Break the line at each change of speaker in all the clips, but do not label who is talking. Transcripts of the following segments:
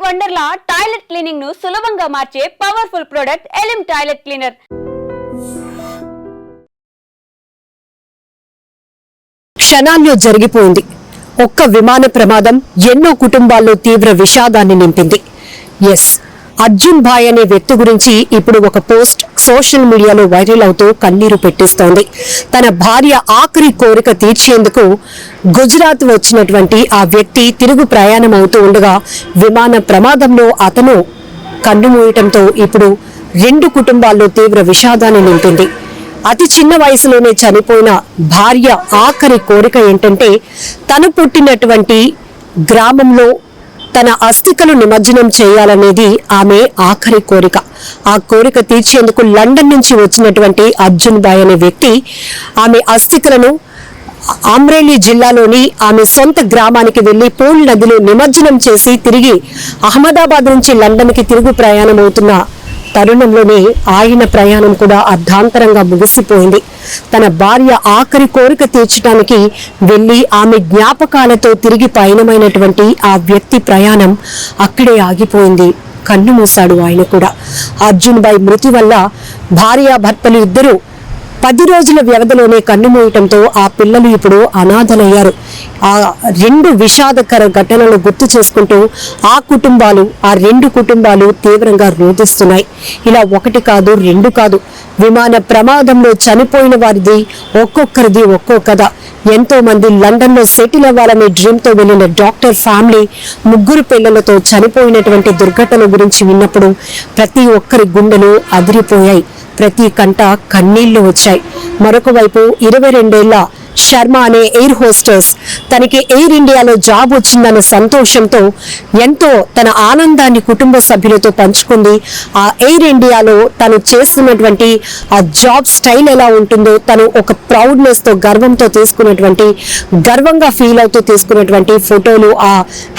Wonderla toilet cleaning ను సులభంగా మార్చే పవర్ఫుల్ ప్రొడక్ట్ ఎలిమ్ టాయిలెట్ క్లీనర్.
క్షణాల్లో జరిగిపోయింది. ఒక్క విమాన ప్రమాదం ఎన్నో కుటుంబాల్లో తీవ్ర విషాదాన్ని నింపింది. ఎస్, అర్జున్ భాయ్ అనే వ్యక్తి గురించి ఇప్పుడు ఒక పోస్ట్ సోషల్ మీడియాలో వైరల్ అవుతూ కన్నీరు పెట్టిస్తోంది. తన భార్య ఆఖరి కోరిక తీర్చేందుకు గుజరాత్ వచ్చినటువంటి ఆ వ్యక్తి తిరుగు ప్రయాణం అవుతూ ఉండగా విమాన ప్రమాదంలో అతను కన్నుమూయటంతో ఇప్పుడు రెండు కుటుంబాల్లో తీవ్ర విషాదాన్ని నింపింది. అతి చిన్న వయసులోనే చనిపోయిన భార్య ఆఖరి కోరిక ఏంటంటే తను పుట్టినటువంటి గ్రామంలో తన అస్థికలు నిమజ్జనం చేయాలనేది ఆమె ఆఖరి కోరిక. ఆ కోరిక తీర్చేందుకు లండన్ నుంచి వచ్చినటువంటి అర్జున్ భాయ్ అనే వ్యక్తి ఆమె అస్థికలను అమ్రేలీ జిల్లాలోని ఆమె సొంత గ్రామానికి వెళ్లి పూల్ నదిలో నిమజ్జనం చేసి తిరిగి అహ్మదాబాద్ నుంచి లండన్ కి తిరుగు ప్రయాణం అవుతున్న తరుణంలోనే ఆయన ప్రయాణం కూడా అర్ధాంతరంగా ముగిసిపోయింది. తన భార్య ఆఖరి కోరిక తీర్చడానికి వెళ్లి ఆమె జ్ఞాపకాలతో తిరిగి పయనమైనటువంటి ఆ వ్యక్తి ప్రయాణం అక్కడే ఆగిపోయింది. కన్ను మూశాడు ఆయన కూడా. అర్జున్ భాయ్ మృతి వల్ల భార్యాభర్తలు ఇద్దరు 10 రోజుల వ్యవధిలోనే కన్నుమూయటంతో ఆ పిల్లలు ఇప్పుడు అనాథలయ్యారు. ఆ రెండు విషాదకర ఘటనలు గుర్తు చేసుకుంటూ ఆ రెండు కుటుంబాలు తీవ్రంగా రోధిస్తున్నాయి. ఇలా ఒకటి కాదు, రెండు కాదు, విమాన ప్రమాదంలో చనిపోయిన వారిది ఒక్కొక్కరిది ఒక్కో కథ. ఎంతో మంది లండన్ లో సెటిల్ అవ్వాలనే డ్రీమ్ తో వెళ్లిన డాక్టర్ ఫ్యామిలీ 3 పిల్లలతో చనిపోయినటువంటి దుర్ఘటన గురించి విన్నప్పుడు ప్రతి ఒక్కరి గుండెలు అదిరిపోయాయి. ప్రతి కంట కన్నీళ్లు వచ్చాయి. మరొక వైపు 22 ఏళ్ల శర్మ అనే ఎయిర్ హోస్టెస్ తనకి ఎయిర్ ఇండియాలో జాబ్ వచ్చిందన్న సంతోషంతో ఎంతో తన ఆనందాన్ని కుటుంబ సభ్యులతో పంచుకుంది. ఆ ఎయిర్ ఇండియాలో తను చేస్తున్నటువంటి ఆ జాబ్ స్టైల్ ఎలా ఉంటుందో తను ఒక ప్రౌడ్నెస్ తో గర్వంతో గర్వంగా ఫీల్ అవుతూ తీసుకున్నటువంటి ఫోటోలు, ఆ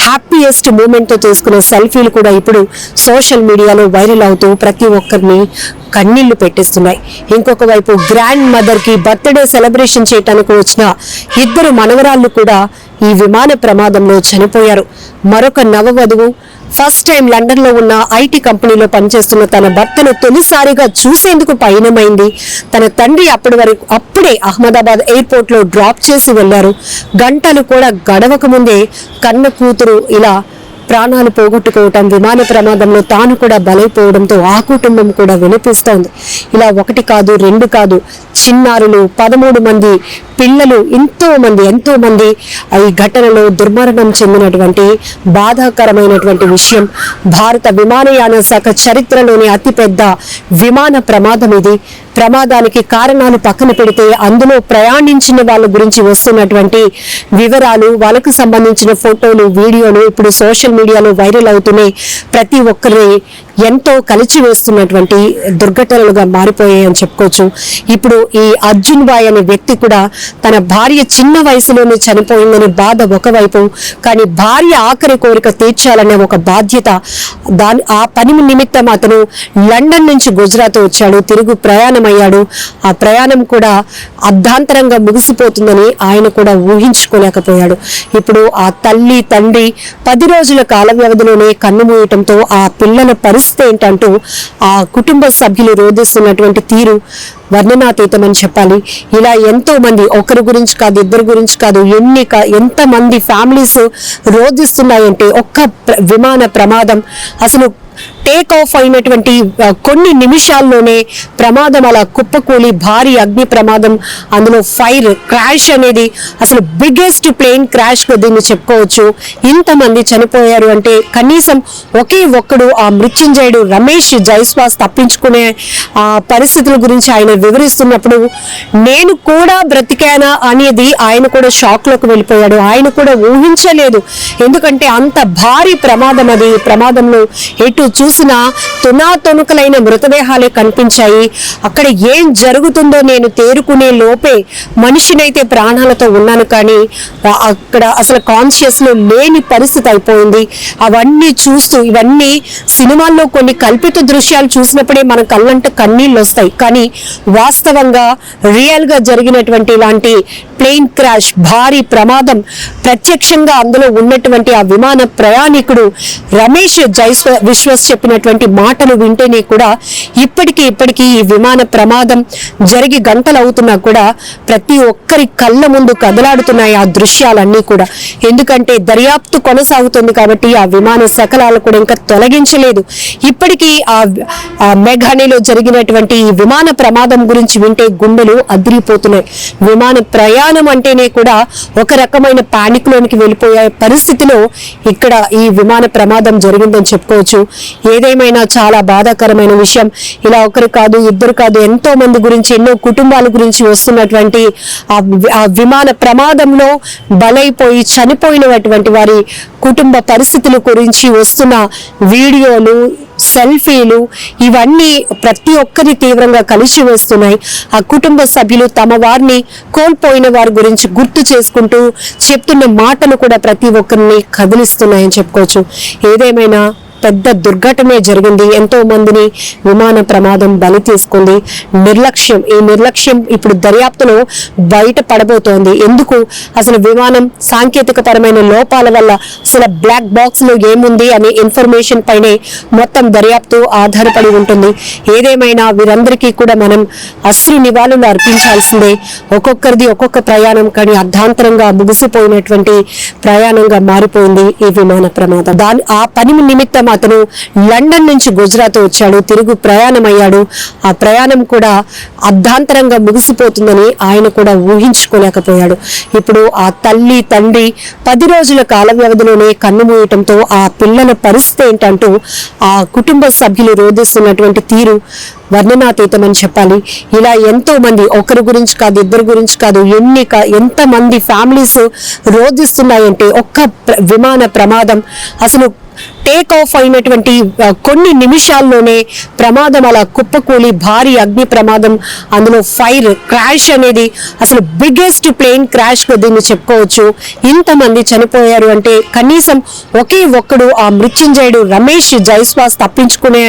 హ్యాపీయెస్ట్ మూమెంట్ తో తీసుకున్న సెల్ఫీలు కూడా ఇప్పుడు సోషల్ మీడియాలో వైరల్ అవుతూ ప్రతి ఒక్కరిని కన్నీళ్లు పెట్టిస్తున్నాయి. ఇంకొక వైపు గ్రాండ్ మదర్ కి బర్త్డే సెలబ్రేషన్ చేయడానికి వచ్చిన 2 మనవరాళ్లు కూడా ఈ విమాన ప్రమాదంలో చనిపోయారు. మరొక నవవధువు ఫస్ట్ టైం లండన్ లో ఉన్న ఐటీ కంపెనీలో పనిచేస్తున్న తన భర్తను తొలిసారిగా చూసేందుకు పయనమైంది. తన తండ్రి అప్పుడే అహ్మదాబాద్ ఎయిర్పోర్ట్ లో డ్రాప్ చేసి వెళ్లారు. గంటలు కూడా గడవక ముందే కన్న కూతురు ఇలా ప్రాణాలు పోగొట్టుకోవటం, విమాన ప్రమాదంలో తాను కూడా బలైపోవడంతో ఆ కుటుంబం కూడా వినిపిస్తోంది. ఇలా ఒకటి కాదు, రెండు కాదు, చిన్నారులు 13 మంది పిల్లలు, ఎంతో మంది ఈ ఘటనలో దుర్మరణం చెందినటువంటి బాధాకరమైనటువంటి విషయం. భారత విమానయాన శాఖ చరిత్రలోని అతిపెద్ద విమాన ప్రమాదం ఇది. ప్రమాదానికి కారణాలు పక్కన పెడితే అందులో ప్రయాణించిన వాళ్ళ గురించి వస్తున్నటువంటి వివరాలు, వాళ్ళకు సంబంధించిన ఫోటోలు, వీడియోలు ఇప్పుడు సోషల్ మీడియాలో వైరల్ అవుతున్నాయి. ప్రతి ఒక్కరి ఎంతో కలిచివేస్తున్నటువంటి దుర్ఘటనలుగా మారిపోయాయని చెప్పుకోవచ్చు. ఇప్పుడు ఈ అర్జున్ భాయ్ అనే వ్యక్తి కూడా తన భార్య చిన్న వయసులోనే చనిపోయిందని బాధ ఒకవైపు, కానీ భార్య ఆఖరి కోరిక తీర్చాలనే ఒక బాధ్యత. ఆ పని నిమిత్తం అతను లండన్ నుంచి గుజరాత్ వచ్చాడు, తిరుగు ప్రయాణం అయ్యాడు. ఆ ప్రయాణం కూడా అర్ధాంతరంగా ముగిసిపోతుందని ఆయన కూడా ఊహించుకోలేకపోయాడు. ఇప్పుడు ఆ తల్లి తండ్రి 10 రోజుల కాల వ్యవధిలోనే కన్నుమూయటంతో ఆ పిల్లల పరిస్థితి ఏంటంటూ ఆ కుటుంబ సభ్యులు రోధిస్తున్నటువంటి తీరు వర్ణనాతీతమని చెప్పాలి. ఇలా ఎంతో మంది, ఒకరి గురించి కాదు, ఇద్దరు గురించి కాదు, ఎంత మంది ఫ్యామిలీస్ రోధిస్తున్నాయంటే ఒక్క విమాన ప్రమాదం అసలు టేక్ ఆఫ్ అయినటువంటి కొన్ని నిమిషాల్లోనే ప్రమాదం అలా కుప్పకూలి భారీ అగ్ని ప్రమాదం, అందులో ఫైర్ క్రాష్ అనేది అసలు బిగ్గెస్ట్ ప్లేన్ క్రాష్ గా దీన్ని చెప్పుకోవచ్చు. ఇంతమంది చనిపోయారు అంటే కనీసం ఒకే ఒక్కడు ఆ మృత్యుంజయుడు రమేష్ జైస్వాస్ తప్పించుకునే ఆ పరిస్థితుల గురించి ఆయన వివరిస్తున్నప్పుడు నేను కూడా బ్రతికానా అనేది ఆయన కూడా షాక్ లోకి వెళ్ళిపోయాడు. ఆయన కూడా ఊహించలేదు, ఎందుకంటే అంత భారీ ప్రమాదం అది. ప్రమాదంలో ఎటు చూసి చూసినా తునాతొనుకలైన మృతదేహాలే కనిపించాయి. అక్కడ ఏం జరుగుతుందో నేను తేరుకునే లోపే మనిషినైతే ప్రాణాలతో ఉన్నాను, కానీ అక్కడ అసలు కాన్షియస్ లో లేని పరిస్థితి అయిపోయింది. అవన్నీ చూస్తూ, ఇవన్నీ సినిమాల్లో కొన్ని కల్పిత దృశ్యాలు చూసినప్పుడే మన కళ్ళంట కన్నీళ్ళు వస్తాయి, కానీ వాస్తవంగా రియల్ గా జరిగినటువంటి ఇలాంటి ప్లేన్ క్రాష్, భారీ ప్రమాదం, ప్రత్యక్షంగా అందులో ఉన్నటువంటి ఆ విమాన ప్రయాణికుడు రమేష్ విశ్వాస్ చెప్పినటువంటి మాటలు వింటేనే కూడా ఇప్పటికీ ఈ విమాన ప్రమాదం జరిగి గంటలు అవుతున్నా కూడా ప్రతి ఒక్కరి కళ్ళ ముందు కదలాడుతున్నాయి ఆ దృశ్యాలన్నీ కూడా. ఎందుకంటే దర్యాప్తు కొనసాగుతుంది కాబట్టి ఆ విమాన శకలాలు కూడా ఇంకా తొలగించలేదు. ఇప్పటికీ ఆ మేఘానిలో జరిగినటువంటి ఈ విమాన ప్రమాదం గురించి వింటే గుండెలు అదిరిపోతున్నాయి. విమాన ప్రయాణం అంటేనే కూడా ఒక రకమైన పానిక్ లోనికి వెళ్ళిపోయే పరిస్థితిలో ఇక్కడ ఈ విమాన ప్రమాదం జరిగిందని చెప్పుకోవచ్చు. ఏదేమైనా చాలా బాధాకరమైన విషయం. ఇలా ఒకరు కాదు, ఇద్దరు కాదు, ఎంతో మంది గురించి, ఎన్నో కుటుంబాల గురించి వస్తున్నటువంటి ఆ విమాన ప్రమాదంలో బలైపోయి చనిపోయినటువంటి వారి కుటుంబ పరిస్థితుల గురించి వస్తున్న వీడియోలు, సెల్ఫీలు, ఇవన్నీ ప్రతి ఒక్కరి తీవ్రంగా కలిసి వేస్తున్నాయి. ఆ కుటుంబ సభ్యులు తమ వారిని కోల్పోయిన వారి గురించి గుర్తు చేసుకుంటూ చెప్తున్న మాటలు కూడా ప్రతి ఒక్కరిని కదిలిస్తున్నాయని చెప్పుకోవచ్చు. ఏదేమైనా పెద్ద దుర్ఘటనే జరిగింది. ఎంతో మందిని విమాన ప్రమాదం బలి తీసుకుంది. ఈ నిర్లక్ష్యం ఇప్పుడు దర్యాప్తులో బయట పడబోతోంది. ఎందుకు అసలు విమానం సాంకేతిక పరమైన లోపాల వల్ల అసలు బ్లాక్ బాక్స్ లో ఏముంది అనే ఇన్ఫర్మేషన్ పైనే మొత్తం దర్యాప్తు ఆధారపడి ఉంటుంది. ఏదేమైనా వీరందరికీ కూడా మనం అశ్రు నివాళులు అర్పించాల్సిందే. ఒక్కొక్కరిది ఒక్కొక్క ప్రయాణం, కానీ అర్ధాంతరంగా ముగిసిపోయినటువంటి ప్రయాణంగా మారిపోయింది ఈ విమాన ప్రమాదం. ఆ పని నిమిత్తం అతను లండన్ నుంచి గుజరాత్ వచ్చాడు, తిరుగు ప్రయాణం అయ్యాడు. ఆ ప్రయాణం కూడా అర్ధాంతరంగా ముగిసిపోతుందని ఆయన కూడా ఊహించుకోలేకపోయాడు. ఇప్పుడు ఆ తల్లి తండ్రి 10 రోజుల కాల వ్యవధిలోనే కన్నుమూయటంతో ఆ పిల్లల పరిస్థితి ఏంటంటూ ఆ కుటుంబ సభ్యులు రోధిస్తున్నటువంటి తీరు వర్ణనాతీతమని చెప్పాలి. ఇలా ఎంతో మంది, ఒకరి గురించి కాదు, ఇద్దరు గురించి కాదు, ఎంత మంది ఫ్యామిలీస్ రోధిస్తున్నాయంటే ఒక్క విమాన ప్రమాదం అసలు టేక్ ఆఫ్ అయినటువంటి కొన్ని నిమిషాల్లోనే ప్రమాదం అలా కుప్పకూలి భారీ అగ్ని ప్రమాదం, అందులో ఫైర్ క్రాష్ అనేది అసలు బిగ్గెస్ట్ ప్లేన్ క్రాష్ గా దీన్ని చెప్పుకోవచ్చు. ఇంతమంది చనిపోయారు అంటే కనీసం ఒకే ఒక్కడు ఆ మృత్యుంజయుడు రమేష్ జైస్వాస్ తప్పించుకునే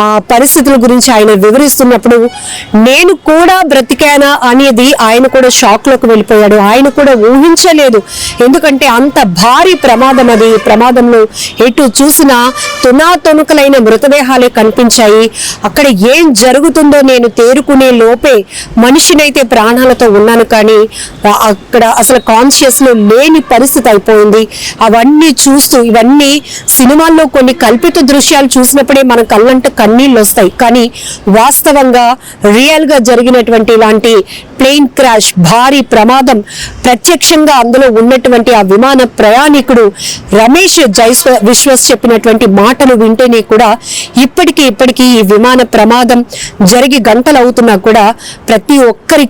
ఆ పరిస్థితుల గురించి ఆయన వివరిస్తున్నప్పుడు నేను కూడా బ్రతికానా అనేది ఆయన కూడా షాక్ లోకి వెళ్ళిపోయాడు. ఆయన కూడా ఊహించలేదు. ఎందుకంటే అంత భారీ ప్రమాదం అది. ప్రమాదంలో ఎటు చూసినా తునాతొనుకలైన మృతదేహాలే కనిపించాయి. అక్కడ ఏం జరుగుతుందో నేను తేరుకునే లోపే మనిషినైతే ప్రాణాలతో ఉన్నాను, కానీ అక్కడ అసలు కాన్షియస్ లో లేని పరిస్థితి అయిపోయింది. అవన్నీ చూస్తూ, ఇవన్నీ సినిమాల్లో కొన్ని కల్పిత దృశ్యాలు చూసినప్పుడే మన కళ్ళంట కన్నీళ్ళు వస్తాయి, కానీ వాస్తవంగా రియల్ గా జరిగినటువంటి ఇలాంటి ప్లేన్ క్రాష్, భారీ ప్రమాదం, ప్రత్యక్షంగా అందులో ఉన్నటువంటి ఆ విమాన ప్రయాణికుడు రమేష్ విశ్వాస్ చెప్పినటువంటి మాటలు వింటేనే కూడా ఇప్పటికీ ఈ విమాన ప్రమాదం జరిగి గంటలు అవుతున్నా కూడా ప్రతి ఒక్కరి